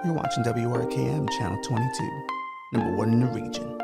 You're watching WRKM Channel 22, number one in the region.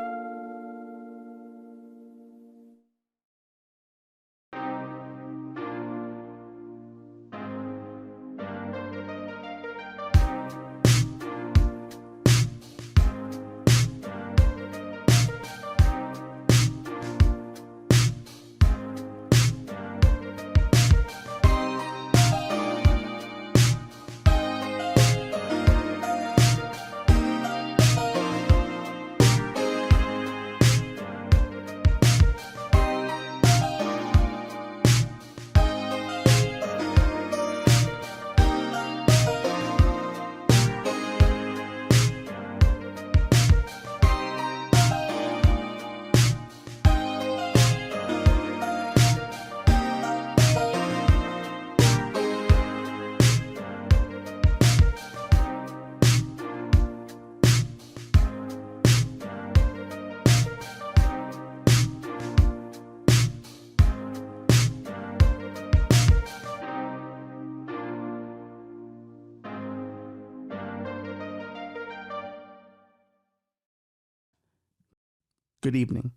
Good evening.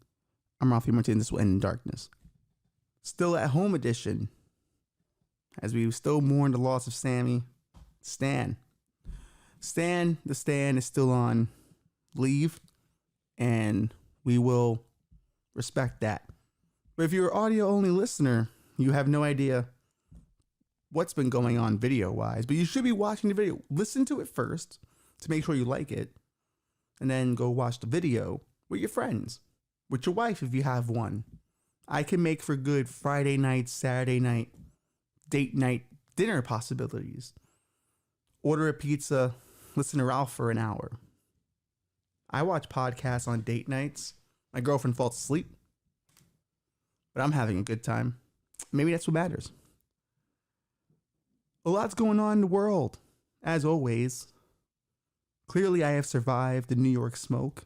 I'm Ralphie Martinez. This will end in darkness. Still at home edition, as we still mourn the loss of Sammy. Stan, the Stan is still on leave, and we will respect that. But if you're an audio-only listener, you have no idea what's been going on video-wise, but you should be watching the video. Listen to it first to make sure you like it, and then go watch the video with your friends, with your wife if you have one. I can make for good Friday night, Saturday night, date night, dinner possibilities. Order a pizza, listen to Ralph for an hour. I watch podcasts on date nights. My girlfriend falls asleep, but I'm having a good time. Maybe that's what matters. A lot's going on in the world, as always. Clearly, I have survived the New York smoke.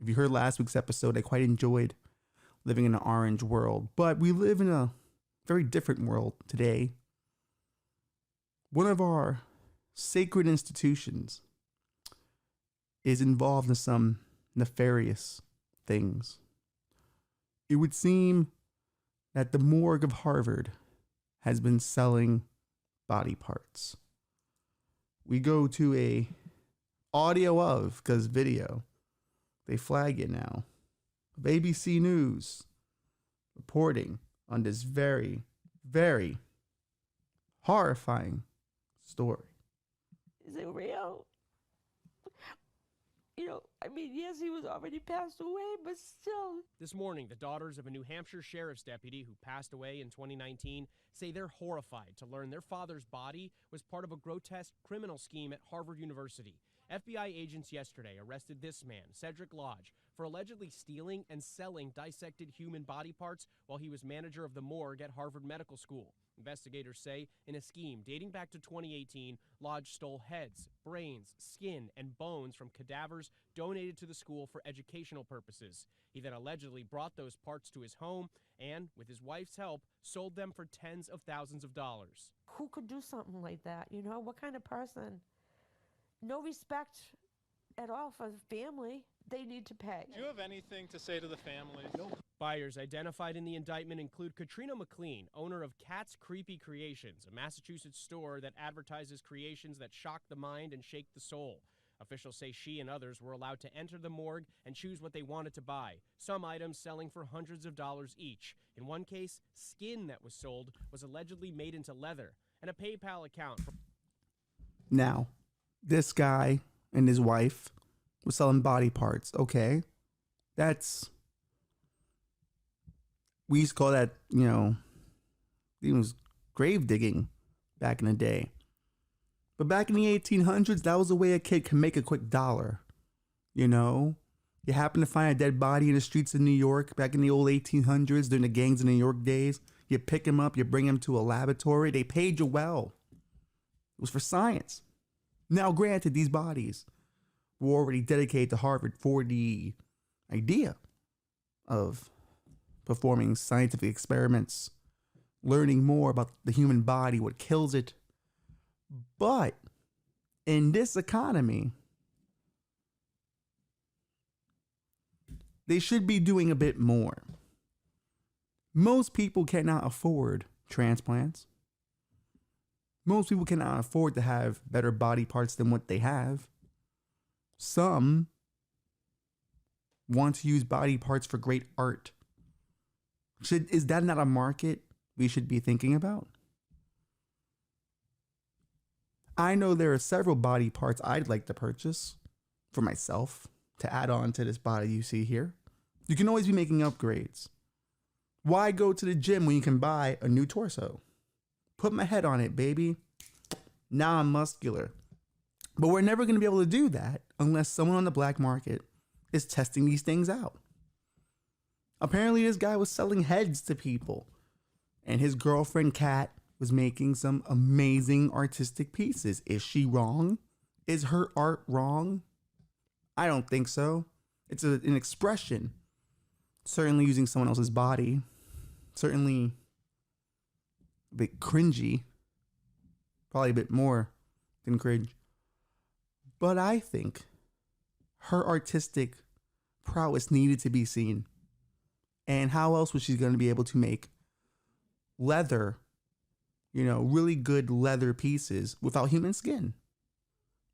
If you heard last week's episode, I quite enjoyed living in an orange world, but we live in a very different world today. One of our sacred institutions is involved in some nefarious things. It would seem that the morgue of Harvard has been selling body parts. We go to a audio of, because video, they flag it now, of ABC News reporting on this very, very horrifying story. Is it real? Yes, he was already passed away, but still. This morning, the daughters of a New Hampshire sheriff's deputy who passed away in 2019 say they're horrified to learn their father's body was part of a grotesque criminal scheme at Harvard University. FBI agents yesterday arrested this man, Cedric Lodge, for allegedly stealing and selling dissected human body parts while he was manager of the morgue at Harvard Medical School. Investigators say in a scheme dating back to 2018, Lodge stole heads, brains, skin, and bones from cadavers donated to the school for educational purposes. He then allegedly brought those parts to his home and, with his wife's help, sold them for tens of thousands of dollars. Who could do something like that? What kind of person? No respect at all for the family. They need to pay. Do you have anything to say to the families? No. Buyers identified in the indictment include Katrina McLean, owner of Cat's Creepy Creations, a Massachusetts store that advertises creations that shock the mind and shake the soul. Officials say she and others were allowed to enter the morgue and choose what they wanted to buy, some items selling for hundreds of dollars each. In one case, skin that was sold was allegedly made into leather, and a PayPal account. Now, this guy and his wife were selling body parts. Okay. We used to call that, it was grave digging back in the day. But back in the 1800s, that was a way a kid could make a quick dollar. You happen to find a dead body in the streets of New York back in the old 1800s during the gangs in New York days. You pick him up, you bring him to a laboratory. They paid you well. It was for science. Now, granted, these bodies were already dedicated to Harvard for the idea of performing scientific experiments, learning more about the human body, what kills it. But In this economy, they should be doing a bit more. Most people cannot afford transplants. Most people cannot afford to have better body parts than what they have. Some want to use body parts for great art. Is that not a market we should be thinking about? I know there are several body parts I'd like to purchase for myself to add on to this body you see here. You can always be making upgrades. Why go to the gym when you can buy a new torso? Put my head on it, baby. Now I'm muscular. But we're never going to be able to do that unless someone on the black market is testing these things out. Apparently, this guy was selling heads to people, and his girlfriend, Kat, was making some amazing artistic pieces. Is she wrong? Is her art wrong? I don't think so. It's an expression. Certainly using someone else's body. Certainly a bit cringy. Probably a bit more than cringe. But I think her artistic prowess needed to be seen. And how else was she going to be able to make leather, really good leather pieces without human skin?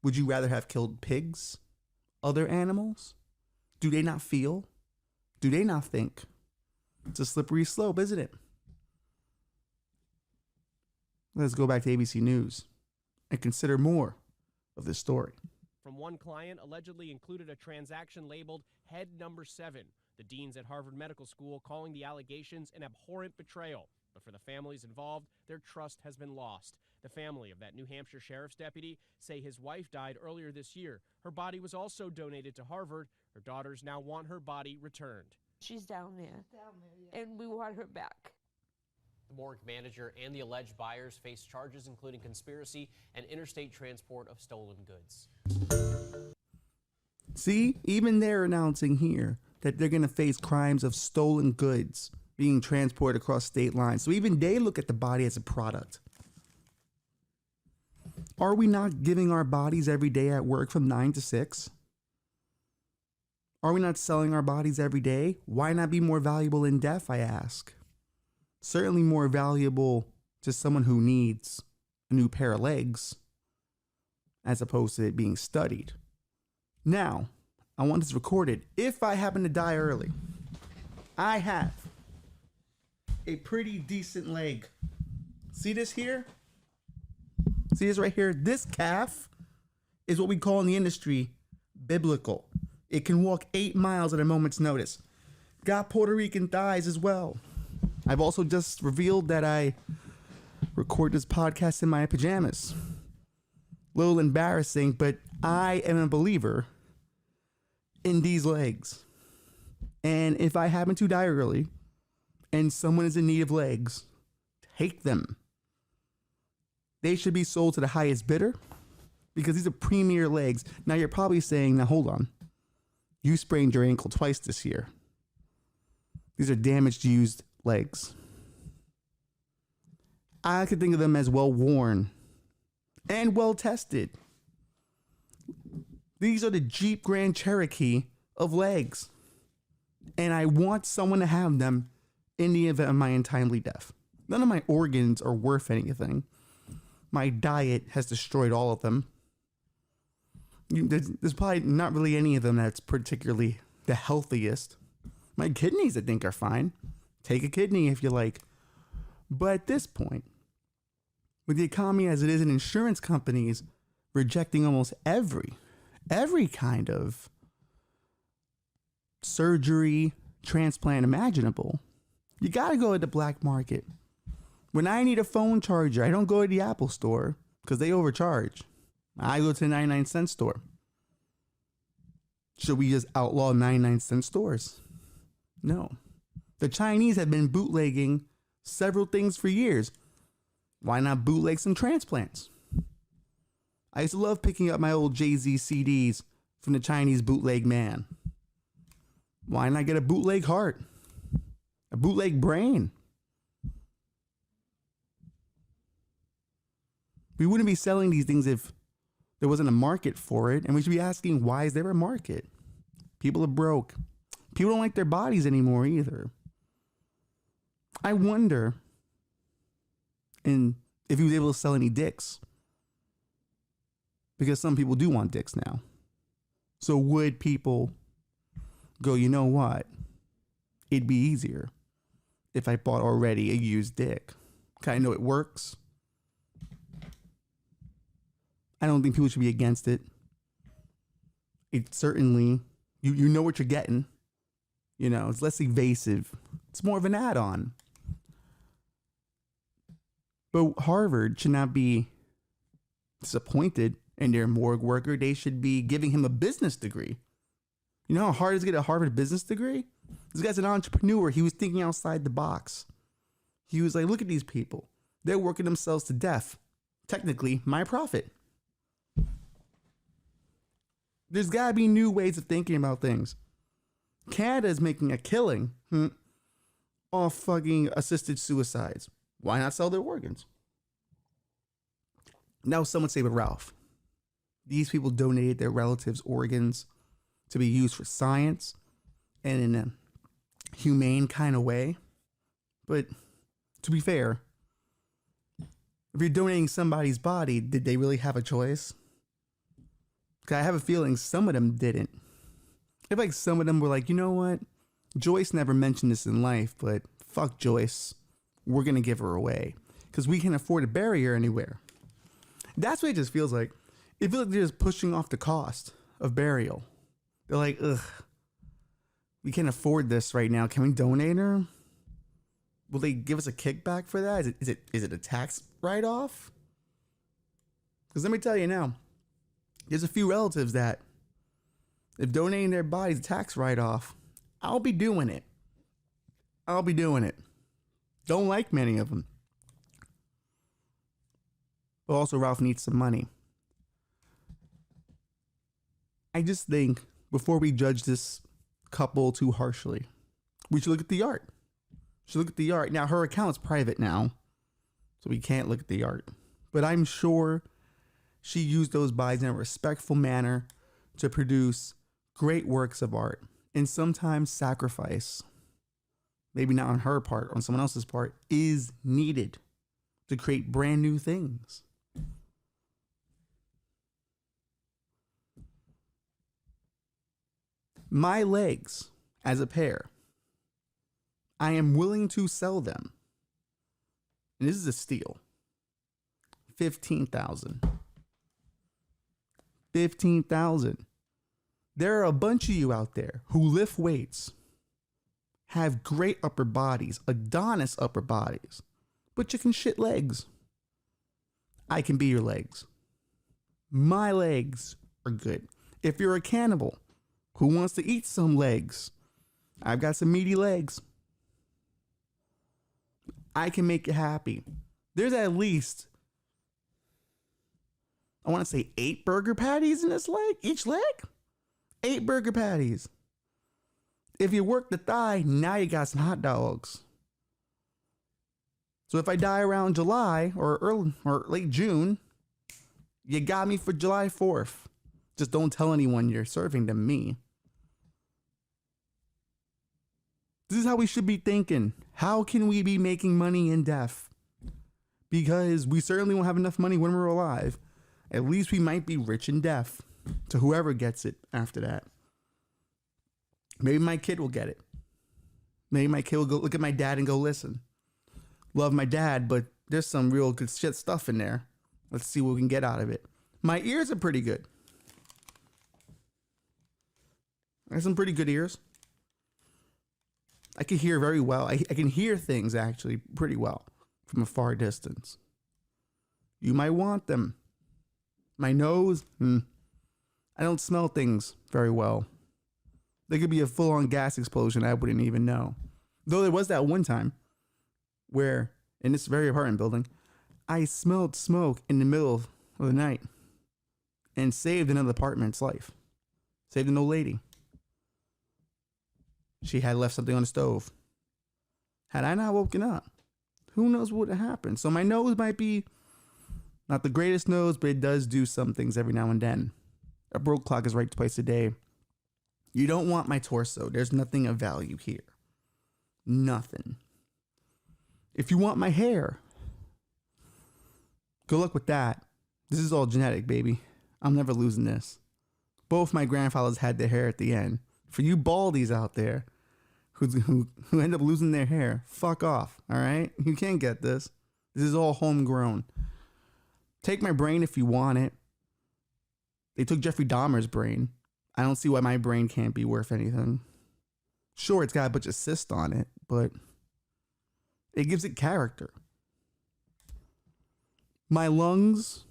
Would you rather have killed pigs? Other animals? Do they not feel? Do they not think? It's a slippery slope, isn't it? Let's go back to ABC News and consider more of this story. From one client allegedly included a transaction labeled Head Number 7. The deans at Harvard Medical School calling the allegations an abhorrent betrayal. But for the families involved, their trust has been lost. The family of that New Hampshire sheriff's deputy say his wife died earlier this year. Her body was also donated to Harvard. Her daughters now want her body returned. She's down there, and we want her back. The morgue manager and the alleged buyers face charges including conspiracy and interstate transport of stolen goods. See, even they're announcing here that they're going to face crimes of stolen goods being transported across state lines. So even they look at the body as a product. Are we not giving our bodies every day at work from 9 to 6? Are we not selling our bodies every day? Why not be more valuable in death, I ask? Certainly more valuable to someone who needs a new pair of legs as opposed to it being studied. Now, I want this recorded. If I happen to die early, I have a pretty decent leg. See this here? See this right here? This calf is what we call in the industry biblical. It can walk 8 miles at a moment's notice. Got Puerto Rican thighs as well. I've also just revealed that I record this podcast in my pajamas. A little embarrassing, but I am a believer in these legs. And if I happen to die early and someone is in need of legs, take them. They should be sold to the highest bidder because these are premier legs. Now you're probably saying, now hold on. You sprained your ankle twice this year. These are damaged, used legs. I could think of them as well worn and well tested. These are the Jeep Grand Cherokee of legs. And I want someone to have them in the event of my untimely death. None of my organs are worth anything. My diet has destroyed all of them. There's probably not really any of them that's particularly the healthiest. My kidneys, I think, are fine. Take a kidney if you like. But at this point, with the economy as it is and insurance companies rejecting almost every kind of surgery, transplant imaginable, you gotta go to the black market. When I need a phone charger, I don't go to the Apple store because they overcharge. I go to the 99-cent store. Should we just outlaw 99-cent stores? No. The Chinese have been bootlegging several things for years. Why not bootleg some transplants? I used to love picking up my old Jay-Z CDs from the Chinese bootleg man. Why not get a bootleg heart? A bootleg brain? We wouldn't be selling these things if there wasn't a market for it, and we should be asking, why is there a market? People are broke. People don't like their bodies anymore either. I wonder if he was able to sell any dicks, because some people do want dicks now. So would people go, you know what? It'd be easier if I bought already a used dick. Okay, I know it works. I don't think people should be against it. It certainly, you know what you're getting. You know, it's less evasive. It's more of an add-on. But Harvard should not be disappointed in their morgue worker. They should be giving him a business degree. You know how hard it is to get a Harvard business degree? This guy's an entrepreneur. He was thinking outside the box. He was like, look at these people. They're working themselves to death. Technically, my profit. There's got to be new ways of thinking about things. Canada is making a killing off fucking assisted suicides. Why not sell their organs? Now some would say, but Ralph, these people donated their relatives' organs to be used for science and in a humane kind of way. But to be fair, if you're donating somebody's body, did they really have a choice? Because I have a feeling some of them didn't. I feel like some of them were like, you know what? Joyce never mentioned this in life, but fuck Joyce. We're going to give her away because we can't afford to bury her anywhere. That's what it just feels like. It feels like they're just pushing off the cost of burial. They're like, ugh, we can't afford this right now. Can we donate her? Will they give us a kickback for that? Is it a tax write-off? Because let me tell you now, there's a few relatives that if donating their bodies a tax write-off, I'll be doing it. Don't like many of them. But also Ralph needs some money. I just think before we judge this couple too harshly, we should look at the art. Now her account's private now, so we can't look at the art. But I'm sure she used those bodies in a respectful manner to produce great works of art. And sometimes sacrifice, maybe not on her part, on someone else's part, is needed to create brand new things. My legs as a pair, I am willing to sell them. And this is a steal. $15,000. $15,000. There are a bunch of you out there who lift weights, have great upper bodies, Adonis upper bodies, but you can shit legs. I can be your legs. My legs are good. If you're a cannibal who wants to eat some legs, I've got some meaty legs. I can make you happy. There's at least, I want to say 8 burger patties in this leg, each leg. 8 burger patties. If you work the thigh, now you got some hot dogs. So if I die around July or early or late June, you got me for July 4th. Just don't tell anyone you're serving them me. This is how we should be thinking. How can we be making money in death? Because we certainly won't have enough money when we're alive. At least we might be rich in death to whoever gets it after that. Maybe my kid will get it. Maybe my kid will go look at my dad and go, listen, love my dad, but there's some real good shit stuff in there. Let's see what we can get out of it. My ears are pretty good. I have some pretty good ears. I can hear very well. I can hear things actually pretty well from a far distance. You might want them. My nose, I don't smell things very well. There could be a full-on gas explosion I wouldn't even know. Though there was that one time where, in this very apartment building, I smelled smoke in the middle of the night and saved another apartment's life. Saved an old lady. She had left something on the stove. Had I not woken up, who knows what would have happened? So my nose might be Not the greatest nose, but it does do some things every now and then. A broke clock is right twice a day. You don't want my torso. There's nothing of value here. Nothing. If you want my hair, good luck with that. This is all genetic, baby. I'm never losing this. Both my grandfathers had their hair at the end. For you baldies out there who end up losing their hair, fuck off, all right? You can't get this. This is all homegrown. Take my brain if you want it. They took Jeffrey Dahmer's brain. I don't see why my brain can't be worth anything. Sure, it's got a bunch of cysts on it, but it gives it character. My lungs,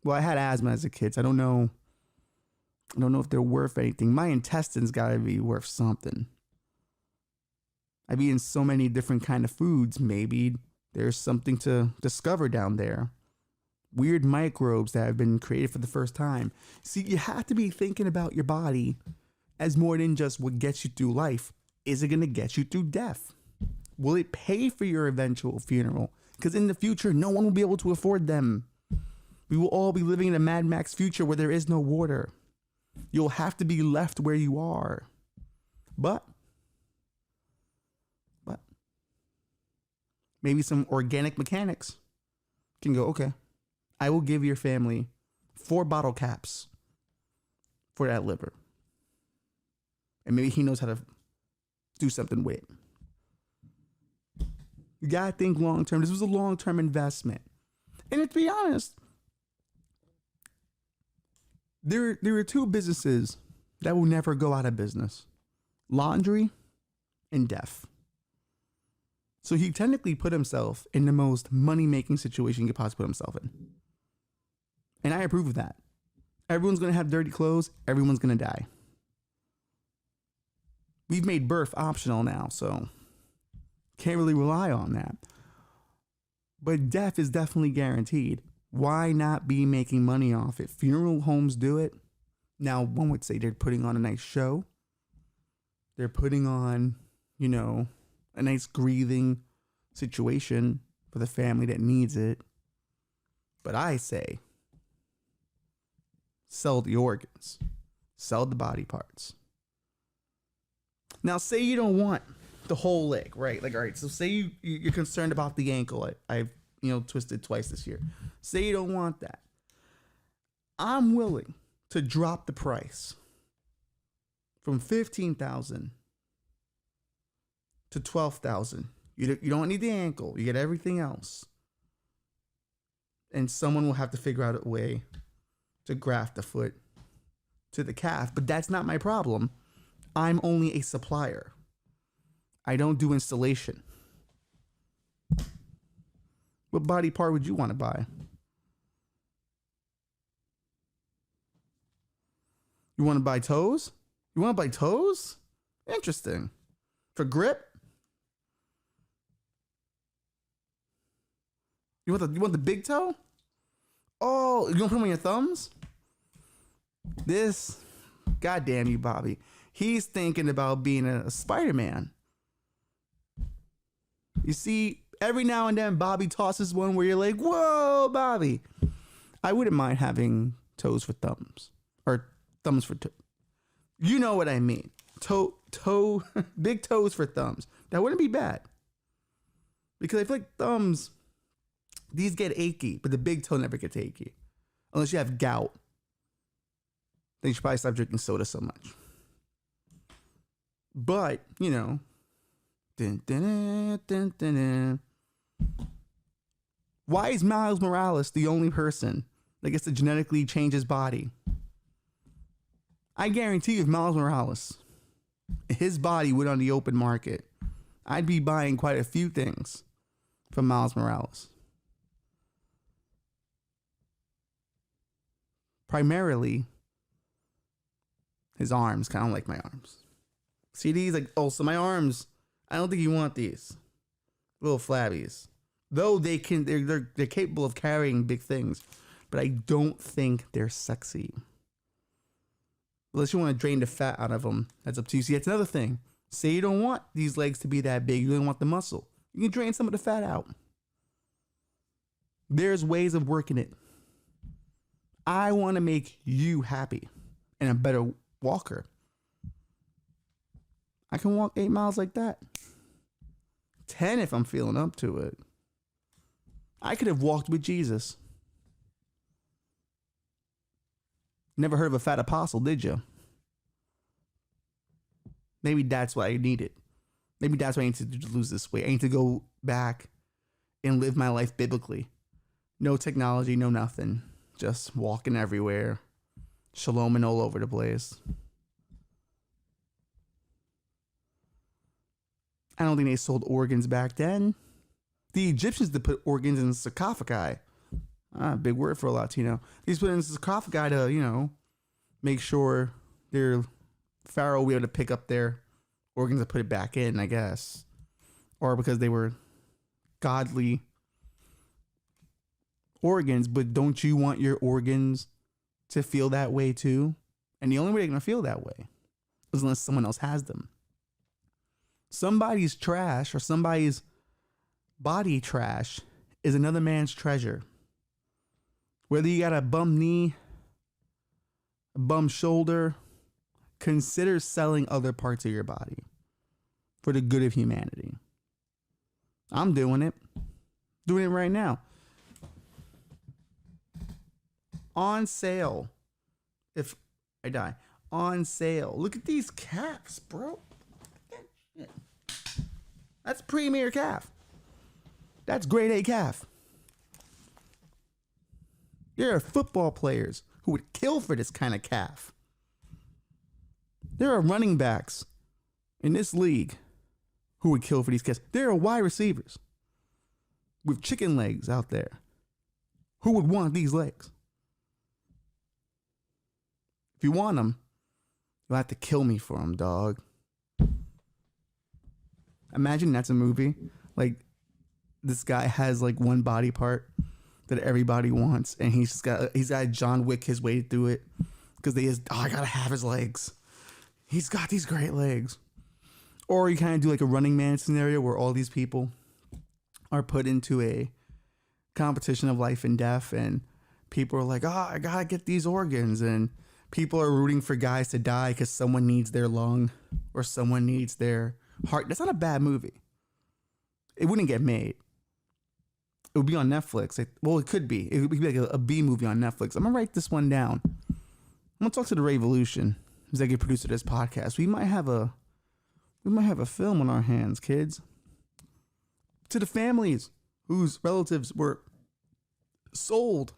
well, I had asthma as a kid, so I don't know if they're worth anything. My intestines gotta be worth something. I've eaten so many different kind of foods. Maybe there's something to discover down there. Weird microbes that have been created for the first time. See, you have to be thinking about your body as more than just what gets you through life. Is it going to get you through death? Will it pay for your eventual funeral? Because in the future, no one will be able to afford them. We will all be living in a Mad Max future where there is no water. You'll have to be left where you are. But maybe some organic mechanics can go, okay, I will give your family 4 bottle caps for that liver. And maybe he knows how to do something with it. You gotta think long term. This was a long term investment. And to be honest, there are 2 businesses that will never go out of business: laundry and death. So he technically put himself in the most money-making situation he could possibly put himself in. And I approve of that. Everyone's going to have dirty clothes. Everyone's going to die. We've made birth optional now, so can't really rely on that. But death is definitely guaranteed. Why not be making money off it? Funeral homes do it. Now, one would say they're putting on a nice show. They're putting on, a nice grieving situation for the family that needs it. But I say, sell the organs, sell the body parts. Now, say you don't want the whole leg, right? Like, all right, so say you're concerned about the ankle. I've twisted twice this year. Say you don't want that. I'm willing to drop the price from $15,000 to $12,000. You don't need the ankle. You get everything else. And someone will have to figure out a way to graft the foot to the calf. But that's not my problem. I'm only a supplier. I don't do installation. What body part would you want to buy? You want to buy toes? You want to buy toes? Interesting. For grip? You want the big toe? Oh, you gonna put them on your thumbs? This, goddamn you, Bobby. He's thinking about being a Spider-Man. You see, every now and then Bobby tosses one where you're like, whoa, Bobby. I wouldn't mind having toes for thumbs. Or thumbs for toes. You know what I mean. Big toes for thumbs. That wouldn't be bad. Because I feel like thumbs, these get achy, but the big toe never gets achy. Unless you have gout. Then you should probably stop drinking soda so much. But, Dun, dun, dun, dun, dun, dun. Why is Miles Morales the only person that gets to genetically change his body? I guarantee you, if Miles Morales, his body went on the open market, I'd be buying quite a few things from Miles Morales. Primarily, his arms. Kind of like my arms. See these? Like, oh, so my arms, I don't think you want these. Little flabbies. Though they're capable of carrying big things. But I don't think they're sexy. Unless you want to drain the fat out of them. That's up to you. See, that's another thing. Say you don't want these legs to be that big. You don't want the muscle. You can drain some of the fat out. There's ways of working it. I want to make you happy and a better walker. I can walk 8 miles like that. 10 if I'm feeling up to it. I could have walked with Jesus. Never heard of a fat apostle, did you? Maybe that's what I needed. Maybe that's what I need to do to lose this weight. I need to go back and live my life biblically. No technology, no nothing. Just walking everywhere. Shalom and all over the place. I don't think they sold organs back then. The Egyptians did put organs in sarcophagi. Big word for a Latino. These put in sarcophagi to, make sure their pharaoh will be able to pick up their organs and put it back in, I guess. Or because they were godly organs. But don't you want your organs to feel that way too? And the only way they're going to feel that way is unless someone else has them. Somebody's trash or somebody's body trash is another man's treasure. Whether you got a bum knee, a bum shoulder, consider selling other parts of your body for the good of humanity. I'm doing it. Doing it right now. On sale. If I die. On sale. Look at these calves, bro. That's premier calf. That's grade A calf. There are football players who would kill for this kind of calf. There are running backs in this league who would kill for these calves. There are wide receivers with chicken legs out there who would want these legs. If you want them, you'll have to kill me for them, dog. Imagine that's a movie. Like, this guy has like one body part that everybody wants, and he's got John Wick his way through it because I gotta have his legs. He's got these great legs. Or you kind of do like a Running Man scenario where all these people are put into a competition of life and death, and people are like, I gotta get these organs, and people are rooting for guys to die because someone needs their lung or someone needs their heart. That's not a bad movie. It wouldn't get made. It would be on Netflix. It could be. It would be like a B movie on Netflix. I'm gonna write this one down. I'm gonna talk to the Revolution, executive producer of this podcast. We might have a film on our hands, kids. To the families whose relatives were sold,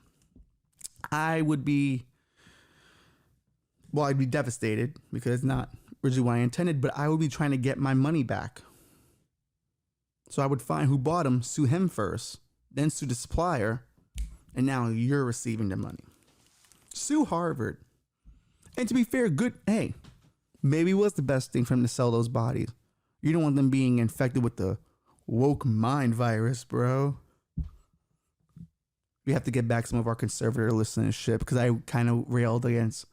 I'd be devastated because it's not originally what I intended, but I would be trying to get my money back. So I would find who bought them, sue him first, then sue the supplier, and now you're receiving the money. Sue Harvard. And to be fair, maybe it was the best thing for him to sell those bodies. You don't want them being infected with the woke mind virus, bro. We have to get back some of our conservative listenership because I kind of railed against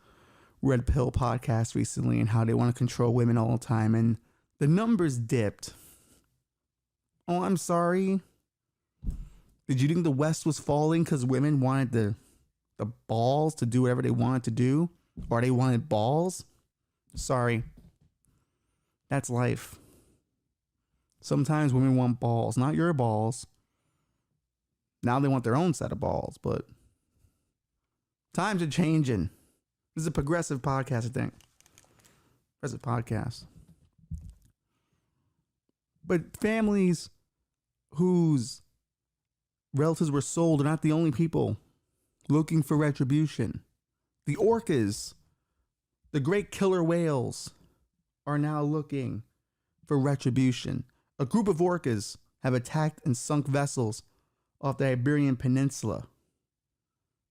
Red Pill podcast recently and how they want to control women all the time, and the numbers dipped. Oh, I'm sorry. Did you think the West was falling because women wanted the balls to do whatever they wanted to do, or they wanted balls? Sorry. That's life. Sometimes women want balls, not your balls. Now they want their own set of balls, but times are changing. This is a progressive podcast, I think. Progressive podcast. But families whose relatives were sold are not the only people looking for retribution. The orcas, the great killer whales, are now looking for retribution. A group of orcas have attacked and sunk vessels off the Iberian Peninsula.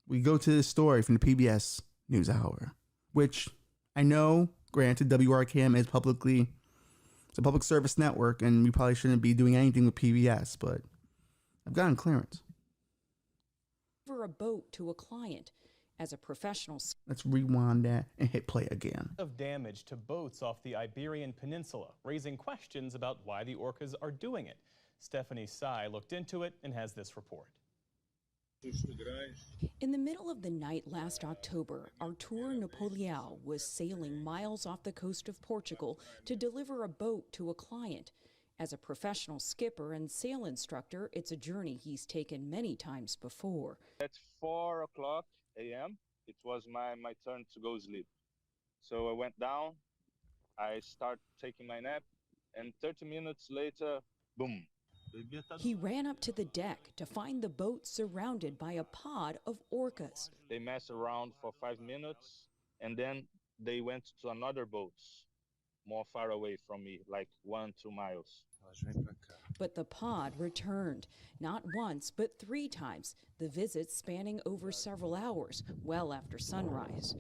We go to this story from the PBS NewsHour, which I know, granted, WRKM is it's a public service network, and we probably shouldn't be doing anything with PBS, but I've gotten clearance. For a boat to a client as a professional. Let's rewind that and hit play again. Of damage to boats off the Iberian Peninsula, raising questions about why the orcas are doing it. Stephanie Tsai looked into it and has this report. In the middle of the night last October, Artur Napolião was sailing miles off the coast of Portugal to deliver a boat to a client. As a professional skipper and sail instructor, it's a journey he's taken many times before. At 4 o'clock a.m., it was my turn to go sleep. So I went down, I start taking my nap, and 30 minutes later, boom. He ran up to the deck to find the boat surrounded by a pod of orcas. They messed around for 5 minutes, and then they went to another boat, more far away from me, like 1-2 miles. But the pod returned, not once, but 3 times, the visit spanning over several hours, well after sunrise.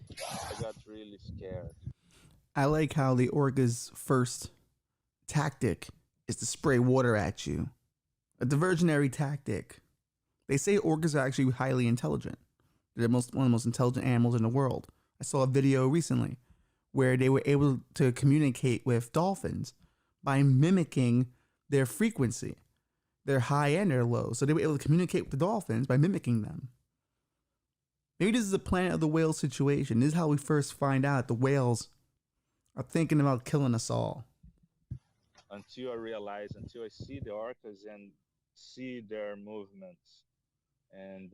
I got really scared. I like how the orca's first tactic is to spray water at you. A diversionary tactic. They say orcas are actually highly intelligent. They're one of the most intelligent animals in the world. I saw a video recently where they were able to communicate with dolphins by mimicking their frequency, their high and their low. So they were able to communicate with the dolphins by mimicking them. Maybe this is a Planet of the Whales situation. This is how we first find out the whales are thinking about killing us all. Until I see the orcas and see their movements and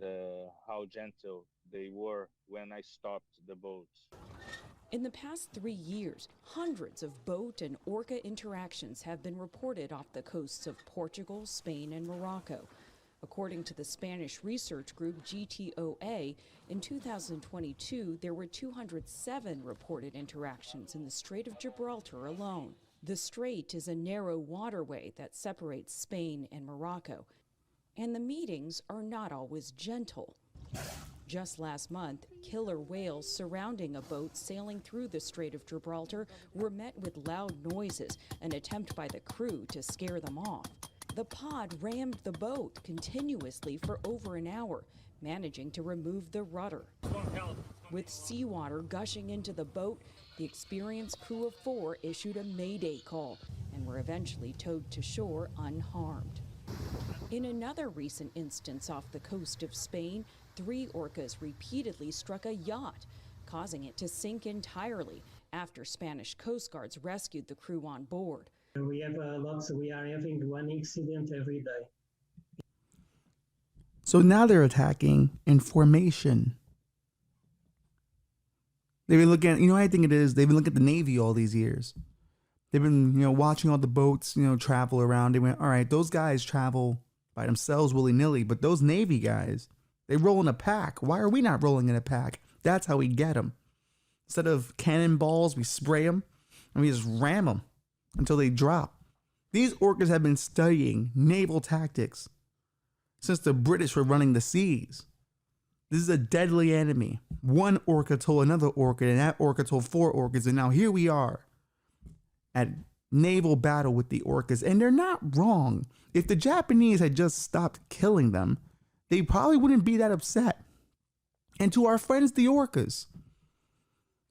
how gentle they were when I stopped the boat. In the past 3 years, hundreds of boat and orca interactions have been reported off the coasts of Portugal, Spain, and Morocco. According to the Spanish research group GTOA, in 2022, there were 207 reported interactions in the Strait of Gibraltar alone. The strait is a narrow waterway that separates Spain and Morocco, and the meetings are not always gentle. Just last month, killer whales surrounding a boat sailing through the Strait of Gibraltar were met with loud noises, an attempt by the crew to scare them off. The pod rammed the boat continuously for over an hour, managing to remove the rudder. With seawater gushing into the boat, the experienced crew of 4 issued a mayday call and were eventually towed to shore unharmed. In another recent instance off the coast of Spain, 3 orcas repeatedly struck a yacht, causing it to sink entirely after Spanish Coast Guards rescued the crew on board. We are having 1 incident every day. So now they're attacking in formation. They've been looking at, I think it is, they've been looking at the Navy all these years. They've been, watching all the boats, travel around. They went, all right, those guys travel by themselves willy-nilly, but those Navy guys, they roll in a pack. Why are we not rolling in a pack? That's how we get them. Instead of cannonballs, we spray them and we just ram them until they drop. These orcas have been studying naval tactics since the British were running the seas. This is a deadly enemy. One orca told another orca, and that orca told 4 orcas, and now here we are at naval battle with the orcas. And they're not wrong. If the Japanese had just stopped killing them, they probably wouldn't be that upset. And to our friends, the orcas,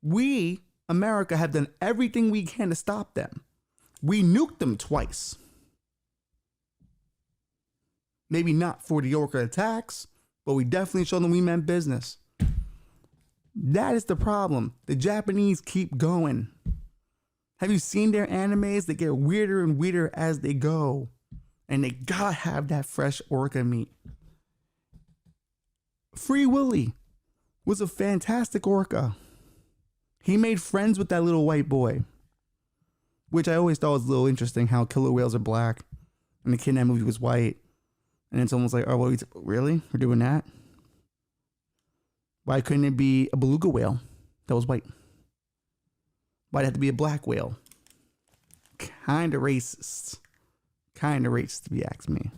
we, America, have done everything we can to stop them. We nuked them twice. Maybe not for the orca attacks, but we definitely showed them we meant business. That is the problem. The Japanese keep going. Have you seen their animes? They get weirder and weirder as they go. And they gotta have that fresh orca meat. Free Willy was a fantastic orca. He made friends with that little white boy, which I always thought was a little interesting, how killer whales are black and the kid in that movie was white. And it's almost like, oh, well, really? We're doing that? Why couldn't it be a beluga whale that was white? Why'd it have to be a black whale? Kind of racist. Kind of racist, if you ask me.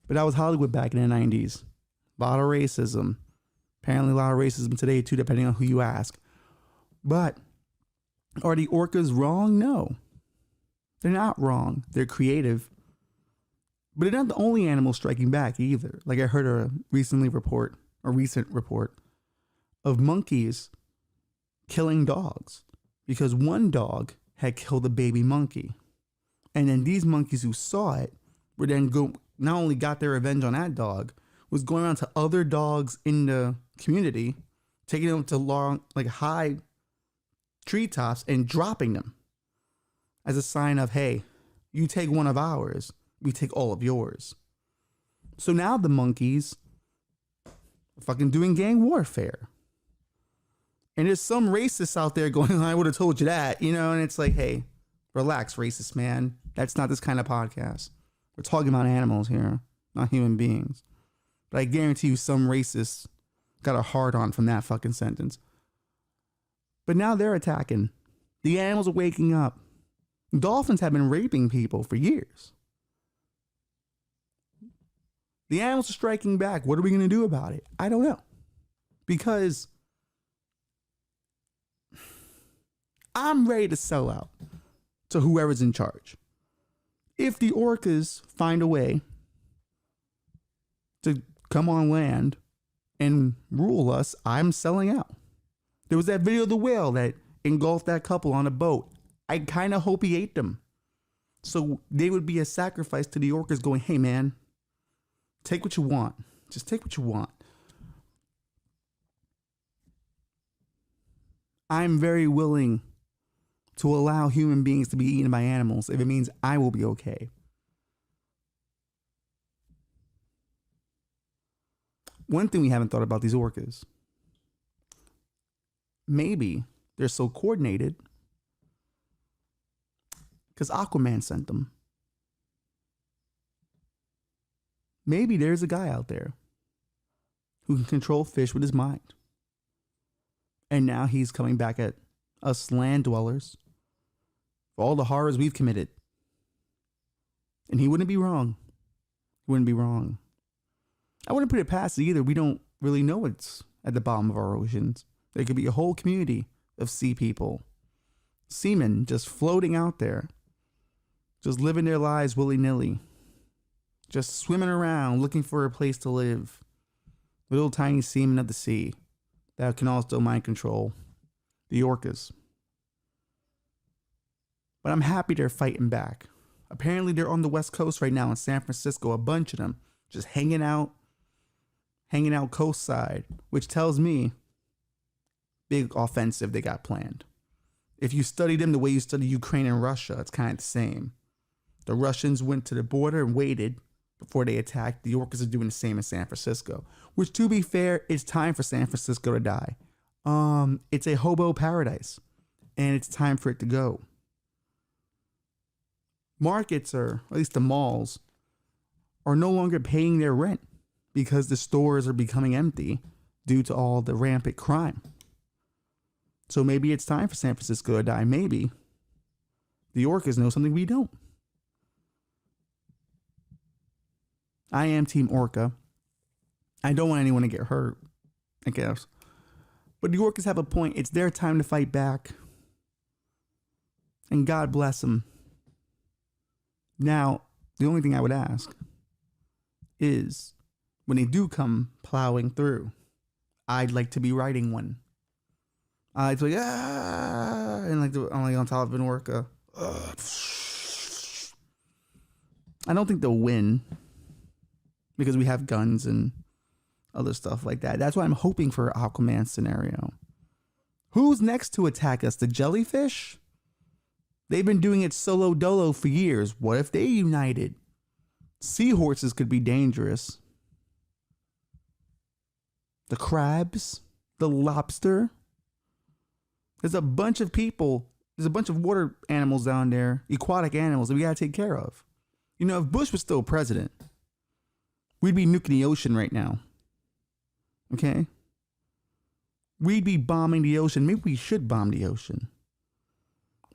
But that was Hollywood back in the 90s. A lot of racism. Apparently a lot of racism today, too, depending on who you ask. But are the orcas wrong? No. They're not wrong. They're creative. But they're not the only animal striking back either. Like I heard a recent report of monkeys killing dogs because one dog had killed a baby monkey. And then these monkeys who saw it were then not only got their revenge on that dog, was going around to other dogs in the community, taking them to long, like high treetops and dropping them as a sign of, hey, you take one of ours, we take all of yours. So now the monkeys are fucking doing gang warfare. And there's some racists out there going, I would have told you that, you know, and it's like, hey, relax, racist man. That's not this kind of podcast. We're talking about animals here, not human beings. But I guarantee you some racists got a hard on from that fucking sentence. But now they're attacking. The animals are waking up. Dolphins have been raping people for years. The animals are striking back. What are we going to do about it? I don't know. Because I'm ready to sell out to whoever's in charge. If the orcas find a way to come on land and rule us, I'm selling out. There was that video of the whale that engulfed that couple on a boat. I kind of hope he ate them. So they would be a sacrifice to the orcas going, hey man, take what you want. Just take what you want. I'm very willing to allow human beings to be eaten by animals if it means I will be okay. One thing we haven't thought about these orcas. Maybe they're so coordinated because Aquaman sent them. Maybe there's a guy out there who can control fish with his mind. And now he's coming back at us land dwellers for all the horrors we've committed. And he wouldn't be wrong. He wouldn't be wrong. I wouldn't put it past it either. We don't really know what's at the bottom of our oceans. There could be a whole community of sea people, seamen just floating out there, just living their lives willy-nilly, just swimming around looking for a place to live. Little tiny seamen of the sea that can also mind control the orcas. But I'm happy they're fighting back. Apparently they're on the West Coast right now in San Francisco, a bunch of them just hanging out coastside, which tells me big offensive they got planned. If you study them the way you study Ukraine and Russia, it's kind of the same. The Russians went to the border and waited before they attacked. The orcas are doing the same in San Francisco, which, to be fair, it's time for San Francisco to die. It's a hobo paradise, and it's time for it to go. Markets, or at least the malls, are no longer paying their rent because the stores are becoming empty due to all the rampant crime. So maybe it's time for San Francisco to die. Maybe the orcas know something we don't. I am Team Orca. I don't want anyone to get hurt, I guess. But the orcas have a point. It's their time to fight back. And God bless them. Now, the only thing I would ask is, when they do come plowing through, I'd like to be riding one. I'd be like, and I'm like on top of an orca. I don't think they'll win because we have guns and other stuff like that. That's why I'm hoping for an Aquaman scenario. Who's next to attack us? The jellyfish? They've been doing it solo dolo for years. What if they united? Seahorses could be dangerous. The crabs? The lobster? There's a bunch of people. There's a bunch of water animals down there, aquatic animals that we gotta take care of. You know, if Bush was still president, we'd be nuking the ocean right now. Okay? We'd be bombing the ocean. Maybe we should bomb the ocean.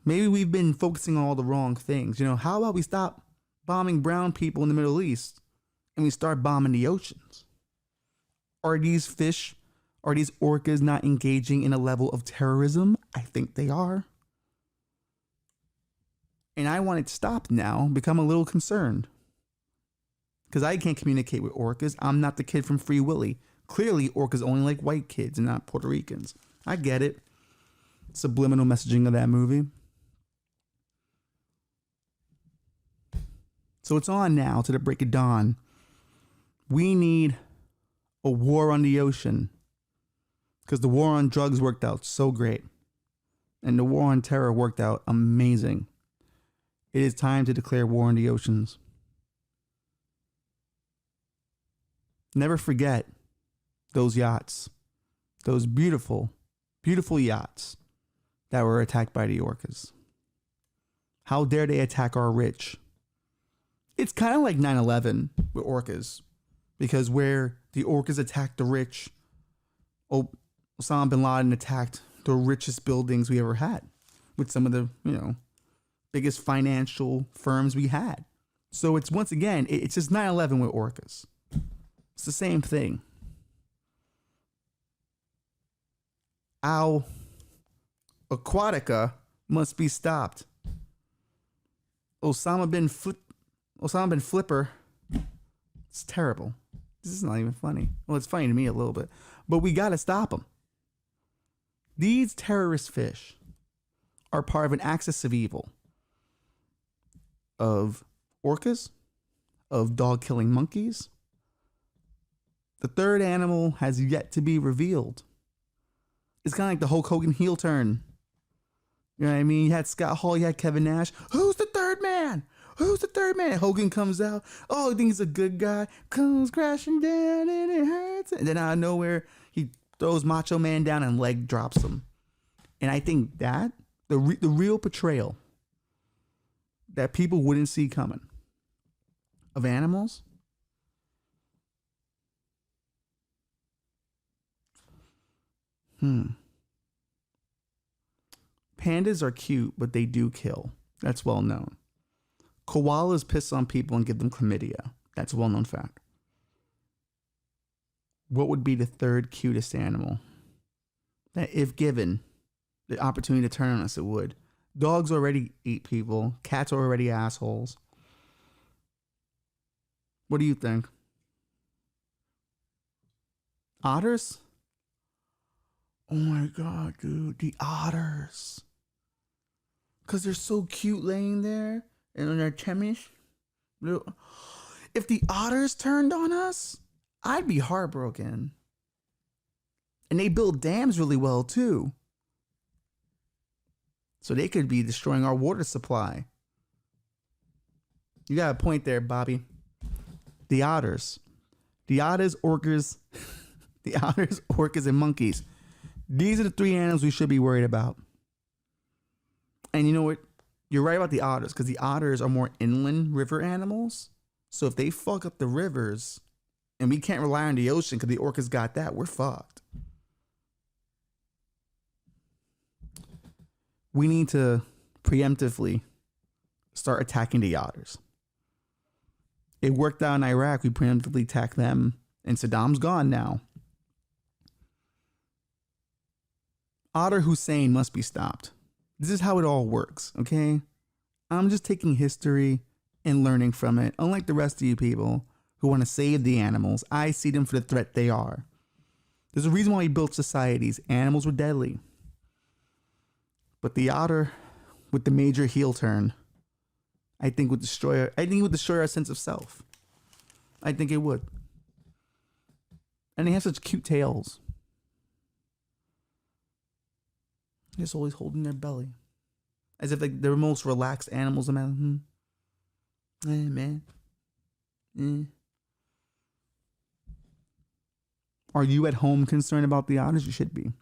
Maybe we've been focusing on all the wrong things. You know, how about we stop bombing brown people in the Middle East and we start bombing the oceans? Are these fish, are these orcas not engaging in a level of terrorism? I think they are. And I want it stopped now, become a little concerned. Because I can't communicate with orcas. I'm not the kid from Free Willy. Clearly, orcas only like white kids and not Puerto Ricans. I get it. Subliminal messaging of that movie. So it's on now to the break of dawn. We need a war on the ocean. Because the war on drugs worked out so great. And the war on terror worked out amazing. It is time to declare war on the oceans. Never forget those yachts. Those beautiful, beautiful yachts that were attacked by the orcas. How dare they attack our rich? It's kind of like 9/11 with orcas. Because where the orcas attacked the rich, Osama bin Laden attacked the richest buildings we ever had with some of the, biggest financial firms we had. So it's, once again, it's just 9/11 with orcas. It's the same thing. Our Aquatica must be stopped. Osama bin Flipper. It's terrible. This is not even funny. Well, it's funny to me a little bit. But we got to stop them. These terrorist fish are part of an axis of evil. Of orcas. Of dog-killing monkeys. The third animal has yet to be revealed. It's kind of like the Hulk Hogan heel turn. You know what I mean? You had Scott Hall, you had Kevin Nash. Who's the third man? Who's the third man? Hogan comes out. Oh, I think he's a good guy. Comes crashing down and it hurts. And then out of nowhere, he throws Macho Man down and leg drops him. And I think that, the real portrayal that people wouldn't see coming of animals, Pandas are cute, but they do kill. That's well known. Koalas piss on people and give them chlamydia. That's a well-known fact. What would be the third cutest animal that, if given the opportunity to turn on us, it would? Dogs already eat people. Cats are already assholes. What do you think? Otters? Oh my God, dude. The otters. Because they're so cute laying there. And on their tummies. If the otters turned on us, I'd be heartbroken. And they build dams really well too. So they could be destroying our water supply. You got a point there, Bobby. The otters. The otters, orcas. The otters, orcas, and monkeys. These are the three animals we should be worried about. And you know what? You're right about the otters, because the otters are more inland river animals. So if they fuck up the rivers, and we can't rely on the ocean because the orcas got that, we're fucked. We need to preemptively start attacking the otters. It worked out in Iraq. We preemptively attacked them, and Saddam's gone now. Otter Hussein must be stopped. This is how it all works, okay? I'm just taking history and learning from it. Unlike the rest of you people who want to save the animals, I see them for the threat they are. There's a reason why we built societies. Animals were deadly. But the otter, with the major heel turn, I think would destroy our sense of self. I think it would. And they have such cute tails. Just always holding their belly. As if like they're the most relaxed animals. Man. Are you at home concerned about the otters? You should be.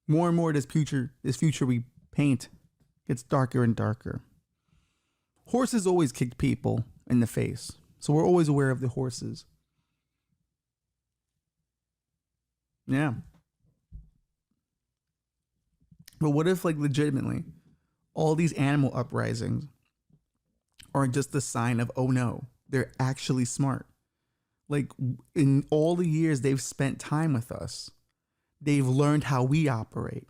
More and more this future we paint gets darker and darker. Horses always kick people in the face. So we're always aware of the horses. Yeah. But what if, like, legitimately, all these animal uprisings are just a sign of, oh no, they're actually smart. Like, in all the years they've spent time with us, they've learned how we operate.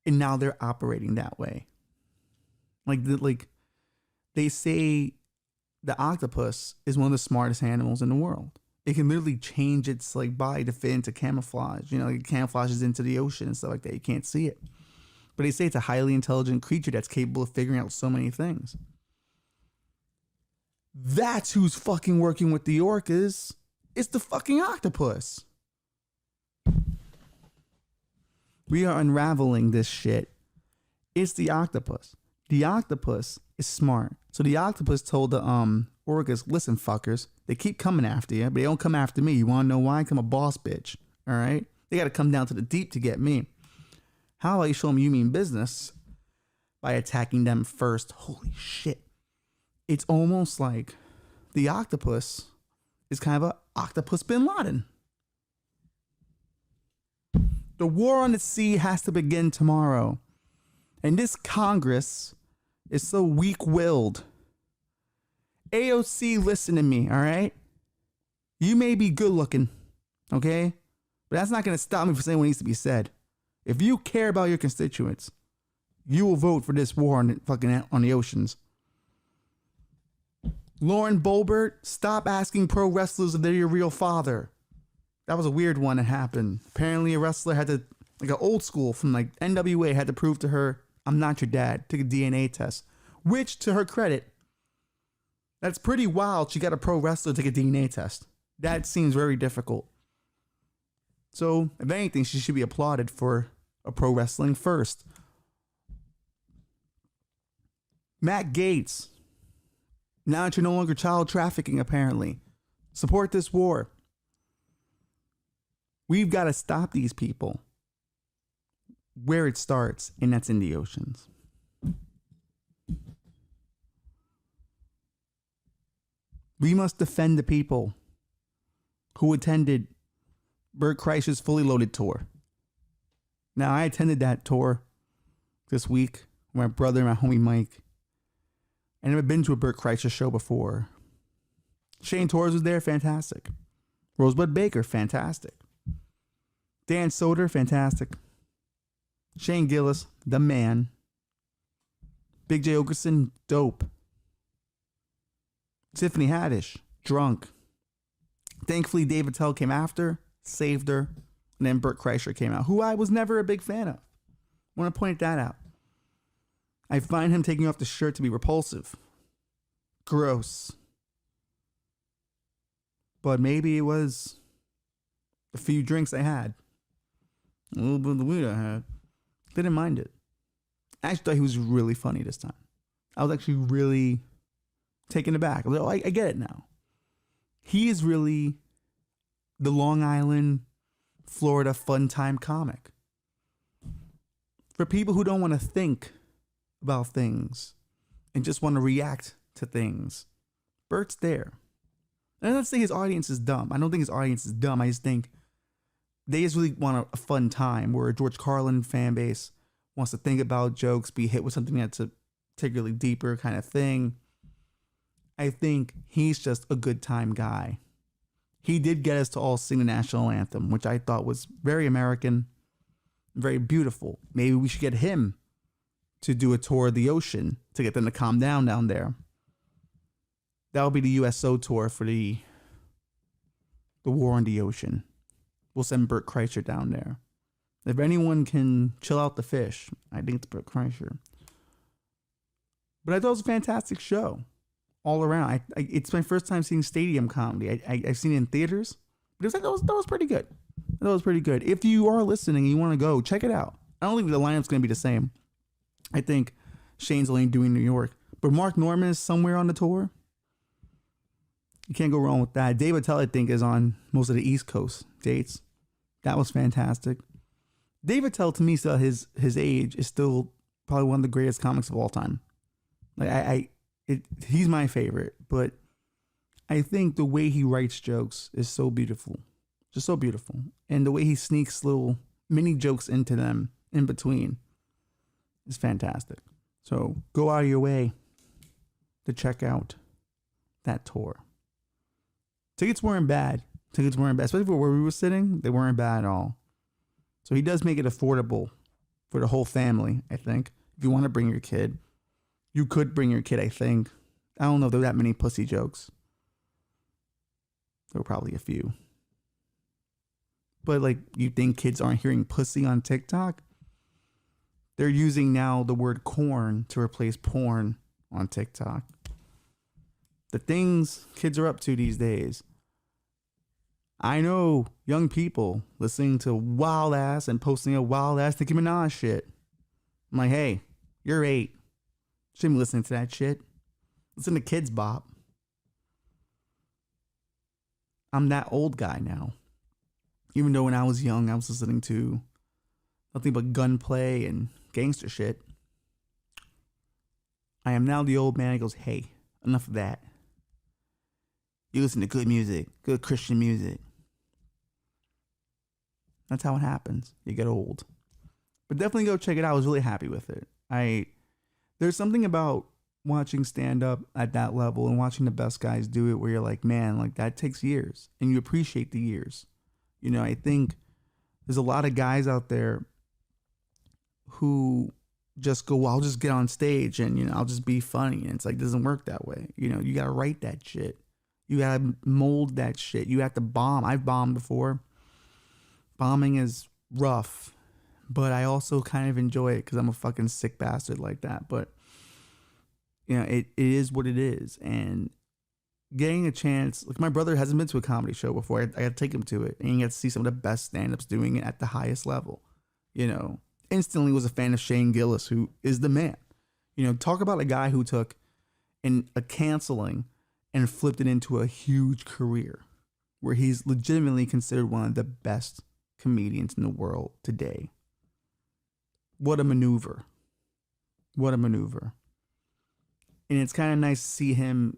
And now they're operating that way. Like they say the octopus is one of the smartest animals in the world. It can literally change its like body to fit into camouflage. You know, it camouflages into the ocean and stuff like that. You can't see it. But they say it's a highly intelligent creature that's capable of figuring out so many things. That's who's fucking working with the orcas. It's the fucking octopus. We are unraveling this shit. It's the octopus. The octopus is smart. So the octopus told the orcas, listen, fuckers, they keep coming after you, but they don't come after me. You want to know why? 'Cause I'm a boss bitch. All right? They got to come down to the deep to get me. How about you show them you mean business by attacking them first? Holy shit. It's almost like the octopus is kind of a octopus bin Laden. The war on the sea has to begin tomorrow. And this Congress is so weak-willed. AOC, listen to me, all right? You may be good-looking, okay? But that's not going to stop me from saying what needs to be said. If you care about your constituents, you will vote for this war on the oceans. Lauren Boebert, stop asking pro wrestlers if they're your real father. That was a weird one that happened. Apparently a wrestler had to, like an old school from like NWA, had to prove to her, I'm not your dad. Took a DNA test. Which, to her credit, that's pretty wild. She got a pro wrestler to take a DNA test. That seems very difficult. So, if anything, she should be applauded for a pro wrestling first. Matt Gaetz. Now that you're no longer child trafficking, apparently. Support this war. We've got to stop these people where it starts, and that's in the oceans. We must defend the people who attended Bert Kreischer's Fully Loaded tour. Now, I attended that tour this week with my brother and my homie Mike. I never been to a Bert Kreischer show before. Shane Torres was there, fantastic. Rosebud Baker, fantastic. Dan Soder, fantastic. Shane Gillis, the man. Big J. Okerson, dope. Tiffany Haddish, drunk. Thankfully, Dave Attell came after, saved her, and then Bert Kreischer came out, who I was never a big fan of. I want to point that out. I find him taking off the shirt to be repulsive. Gross. But maybe it was a few drinks I had. A little bit of the weed I had. Didn't mind it. I actually thought he was really funny this time. I was actually really taken aback. I was like, oh, I get it now. He is really the Long Island, Florida fun time comic. For people who don't want to think about things and just want to react to things, Bert's there. And I'm not saying his audience is dumb. I don't think his audience is dumb. I just think they just really want a fun time, where a George Carlin fan base wants to think about jokes, be hit with something that's a particularly deeper kind of thing. I think he's just a good time guy. He did get us to all sing the national anthem, which I thought was very American, very beautiful. Maybe we should get him to do a tour of the ocean to get them to calm down there. That'll be the USO tour for the war on the ocean. We'll send Bert Kreischer down there. If anyone can chill out the fish, I think it's Bert Kreischer. But I thought it was a fantastic show all around. It's my first time seeing stadium comedy. I've seen it in theaters, but it was like, that was pretty good. That was pretty good. If you are listening and you want to go, check it out. I don't think the lineup's going to be the same. I think Shane's only doing New York, but Mark Norman is somewhere on the tour. You can't go wrong with that. Dave Attell, I think, is on most of the East Coast dates. That was fantastic. Dave Attell, to me, still at his age, is still probably one of the greatest comics of all time. Like he's my favorite, but I think the way he writes jokes is so beautiful, just so beautiful, and the way he sneaks little mini jokes into them in between is fantastic. So go out of your way to check out that tour. Tickets weren't bad. Especially for where we were sitting, they weren't bad at all. So he does make it affordable for the whole family, I think. If you want to bring your kid, you could bring your kid, I think. I don't know if there were that many pussy jokes. There were probably a few. But like, you think kids aren't hearing pussy on TikTok? They're using now the word corn to replace porn on TikTok. The things kids are up to these days. I know young people listening to wild ass and posting a wild ass Nicki Minaj shit. I'm like, hey, you're 8. Shouldn't be listening to that shit. Listen to Kids Bop. I'm that old guy now. Even though when I was young, I was listening to nothing but gunplay and gangster shit. I am now the old man who goes, hey, enough of that. You listen to good music, good Christian music. That's how it happens. You get old. But definitely go check it out. I was really happy with it. There's something about watching stand-up at that level and watching the best guys do it where you're like, man, like that takes years. And you appreciate the years. You know, I think there's a lot of guys out there who just go, well, I'll just get on stage and, you know, I'll just be funny. And it's like, it doesn't work that way. You know, you got to write that shit. You got to mold that shit. You have to bomb. I've bombed before. Bombing is rough, but I also kind of enjoy it because I'm a fucking sick bastard like that. But, you know, it is what it is. And getting a chance, like my brother hasn't been to a comedy show before. I got to take him to it. And you get to see some of the best stand-ups doing it at the highest level. You know, instantly was a fan of Shane Gillis, who is the man. You know, talk about a guy who took a canceling and flipped it into a huge career where he's legitimately considered one of the best comedians in the world today. What a maneuver. What a maneuver. And it's kind of nice to see him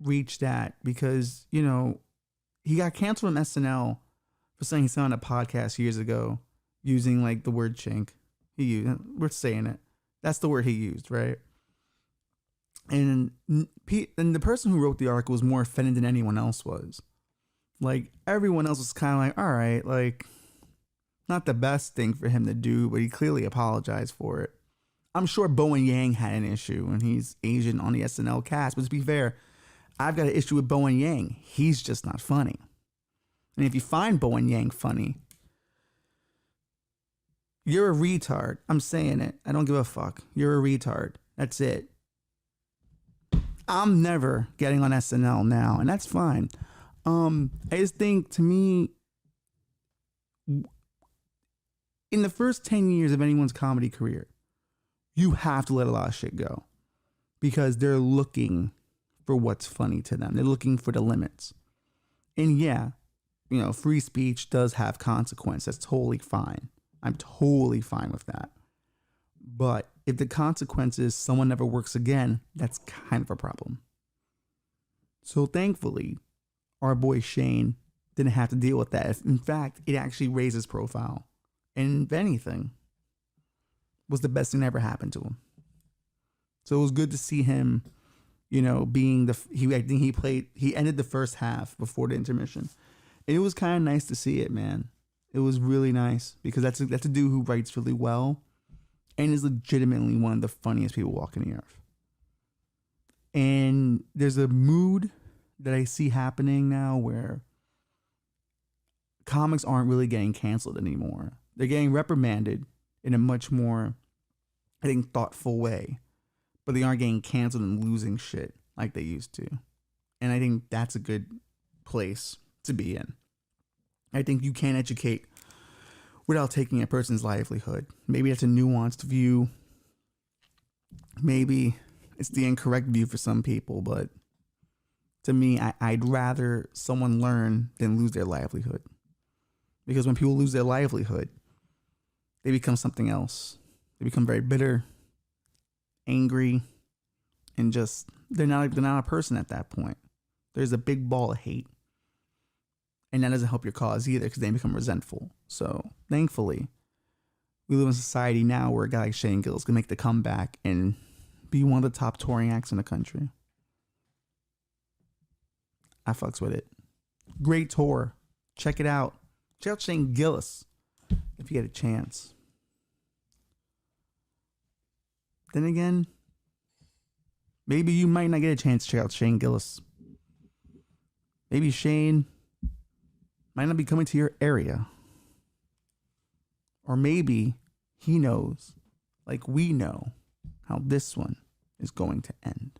reach that because, you know, he got canceled from SNL for saying he said on a podcast years ago using like the word chink. We're saying it. That's the word he used, right? And the person who wrote the article was more offended than anyone else was. Like, everyone else was kind of like, all right, like, not the best thing for him to do, but he clearly apologized for it. I'm sure Bowen Yang had an issue, and he's Asian on the SNL cast. But to be fair, I've got an issue with Bowen Yang. He's just not funny. And if you find Bowen Yang funny, you're a retard. I'm saying it. I don't give a fuck. You're a retard. That's it. I'm never getting on SNL now, and that's fine. I just think, to me, in the first 10 years of anyone's comedy career, you have to let a lot of shit go because they're looking for what's funny to them. They're looking for the limits. And yeah, you know, free speech does have consequence. That's totally fine. I'm totally fine with that. But if the consequence is someone never works again, that's kind of a problem. So thankfully, our boy Shane didn't have to deal with that. In fact, it actually raised his profile. And if anything, was the best thing that ever happened to him. So it was good to see him, you know, being he ended the first half before the intermission. And it was kind of nice to see it, man. It was really nice because that's a dude who writes really well and is legitimately one of the funniest people walking the earth. And there's a mood that I see happening now where comics aren't really getting canceled anymore. They're getting reprimanded in a much more, I think, thoughtful way. But they aren't getting canceled and losing shit like they used to. And I think that's a good place to be in. I think you can educate without taking a person's livelihood. Maybe that's a nuanced view. Maybe it's the incorrect view for some people, but to me, I'd rather someone learn than lose their livelihood. Because when people lose their livelihood, they become something else. They become very bitter, angry, and just they're not a person at that point. There's a big ball of hate. And that doesn't help your cause either because they become resentful. So thankfully, we live in a society now where a guy like Shane Gillis can make the comeback and be one of the top touring acts in the country. I fucks with it. Great tour. Check it out. Check out Shane Gillis if you get a chance. Then again, maybe you might not get a chance to check out Shane Gillis. Maybe Shane might not be coming to your area. Or maybe he knows, like we know, how this one is going to end.